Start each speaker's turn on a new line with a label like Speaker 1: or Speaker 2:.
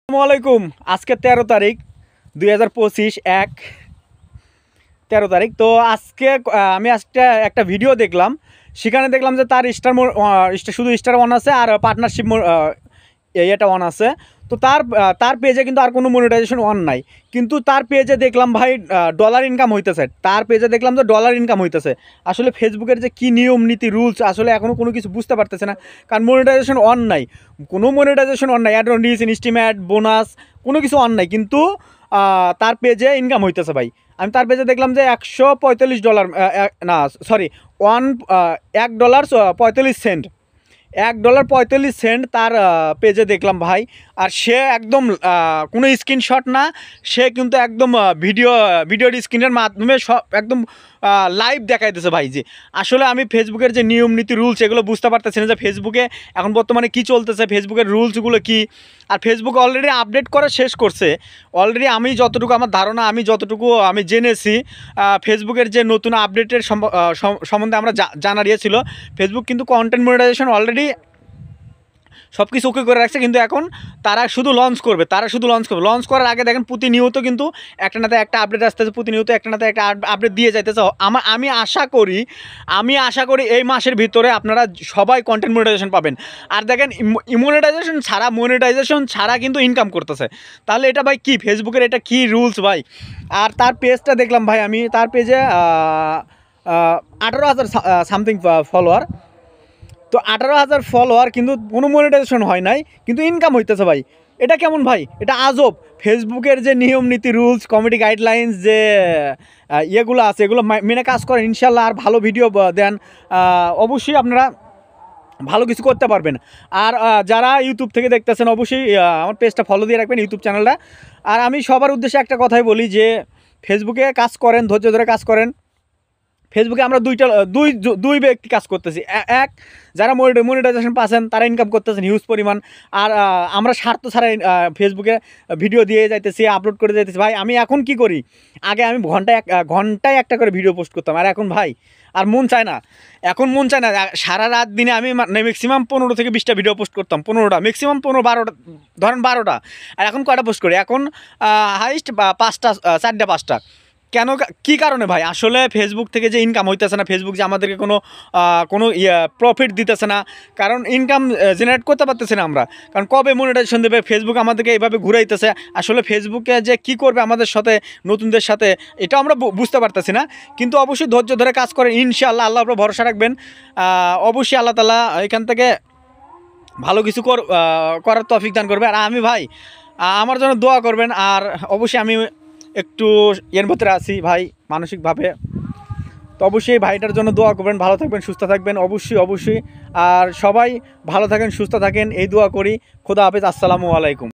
Speaker 1: আসসালামু আলাইকুম। আজকে 13 তারিখ 2025 13 তারিখ। তো আজকে আমি আজকে একটা ভিডিও দেখলাম। সেখানে দেখলাম যে তার শুধু স্টার ওয়ান আছে আর পার্টনারশিপ এটা অন আছে। তো তার পেজে কিন্তু আর কোনো মনিটাইজেশন অন নাই, কিন্তু তার পেজে দেখলাম ভাই ডলার ইনকাম হইতেছে। তার পেজে দেখলাম যে ডলার ইনকাম হইতেছে। আসলে ফেসবুকের যে কী নিয়ম নীতি রুলস আসলে এখনও কোনো কিছু বুঝতে পারতেছে না, কারণ মনিটাইজেশন অন নাই, কোনো মনিটাইজেশন অন নাই, অ্যাড অন রিচ ইনস্টিমেট বোনাস কোনো কিছু অন নাই, কিন্তু তার পেজে ইনকাম হইতেছে ভাই। আমি তার পেজে দেখলাম যে $145 না সরি $1.45 $1.45 তার পেজে দেখলাম ভাই। আর সে একদম কোনো স্ক্রিনশট না, সে কিন্তু একদম ভিডিওর স্ক্রিনের মাধ্যমে সব একদম লাইভ দেখাইতেছে ভাই। যে আসলে আমি ফেসবুকের যে নিয়ম নীতি রুলস এগুলো বুঝতে পারতেছি না যে ফেসবুকে এখন বর্তমানে কী চলতেছে, ফেসবুকের রুলসগুলো কী। আর ফেসবুক অলরেডি আপডেট করা শেষ করছে অলরেডি। আমি যতটুকু আমার ধারণা, আমি জেনেছি, ফেসবুকের যে নতুন আপডেটের সম্বন্ধে আমরা জানার ইয়ে ছিল। ফেসবুক কিন্তু কন্টেন্ট মনিটাইজেশন অলরেডি সব কিছু ওকে করে রাখছে, কিন্তু এখন তারা শুধু লঞ্চ করবে। লঞ্চ করার আগে দেখেন প্রতিনিয়ত কিন্তু একটা নাতে একটা আপডেট আসতেছে, প্রতিনিয়ত একটা নাতে একটা আপডেট দিয়ে যাইতেছে। আমি আশা করি এই মাসের ভিতরে আপনারা সবাই কন্টেন্ট মনিটাইজেশন পাবেন। আর দেখেন মনিটাইজেশন ছাড়া কিন্তু ইনকাম করতেছে, তাহলে এটা ভাই কি ফেসবুকের এটা কি রুলস ভাই। আর তার পেজটা দেখলাম ভাই, আমি তার পেজে 18,000 সামথিং ফলোয়ার। তো 18,000 ফলোয়ার, কিন্তু কোনো মনিটাইজেশন হয় নাই, কিন্তু ইনকাম হইতেছে ভাই। এটা কেমন ভাই? এটা আজব। ফেসবুকের যে নিয়ম নীতি রুলস কমিটি গাইডলাইন্স যে ইয়েগুলো আছে এগুলো মেনে কাজ করেন, ইনশাল্লাহ আর ভালো ভিডিও দেন, অবশ্যই আপনারা ভালো কিছু করতে পারবেন। আর যারা ইউটিউব থেকে দেখতেছেন অবশ্যই আমার পেজটা ফলো দিয়ে রাখবেন, ইউটিউব চ্যানেলটা। আর আমি সবার উদ্দেশ্যে একটা কথাই বলি যে ফেসবুকে কাজ করেন, ধৈর্য ধরে কাজ করেন। ফেসবুকে আমরা দুই ব্যক্তি কাজ করতেছি। এক, যারা মনিটাইজেশন পাচ্ছেন তারা ইনকাম করতেছেন হিউজ পরিমাণ। আর আমরা স্বার্থ ছাড়া ফেসবুকে ভিডিও দিয়ে যাইতেছি, আপলোড করে যাইতেছি ভাই। আমি এখন কি করি, আগে আমি ঘন্টায় একটা করে ভিডিও পোস্ট করতাম, আর এখন ভাই আর মন চায় না। সারা রাত দিনে আমি ম্যাক্সিমাম 15 থেকে 20টা ভিডিও পোস্ট করতাম, 15টা ম্যাক্সিমাম 15-12টা, ধরেন 12টা। আর এখন কয়টা পোস্ট করি? এখন হাইস্ট 5টা, 4-5টা। কেন, কী কারণে ভাই? আসলে ফেসবুক থেকে যে ইনকাম হইতেছে না, ফেসবুক যে আমাদেরকে কোনো প্রফিট দিতেছে না, কারণ ইনকাম জেনারেট করতে পারতেছি না আমরা। কারণ কবে মনিটাইজেশন দেবে? ফেসবুক আমাদেরকে এইভাবে ঘুরাইতেছে। আসলে ফেসবুকে যে কি করবে আমাদের সাথে, নতুনদের সাথে, এটা আমরা বুঝতে পারতেছি না। কিন্তু অবশ্যই ধৈর্য ধরে কাজ করেন, ইনশাআল্লাহ আল্লাহর উপর ভরসা রাখবেন। অবশ্যই আল্লাহ তাআলা এখান থেকে ভালো কিছু করার তৌফিক দান করবে। আর আমি ভাই আমার জন্য দোয়া করবেন। আর অবশ্যই আমি একটু এর ভিতরে আছি ভাই মানসিকভাবে, তো অবশ্যই ভাইটার জন্য দোয়া করবেন। ভালো থাকবেন, সুস্থ থাকবেন, অবশ্যই। আর সবাই ভালো থাকেন, সুস্থ থাকেন, এই দোয়া করি। খোদা হাফেজ, আসসালামু আলাইকুম।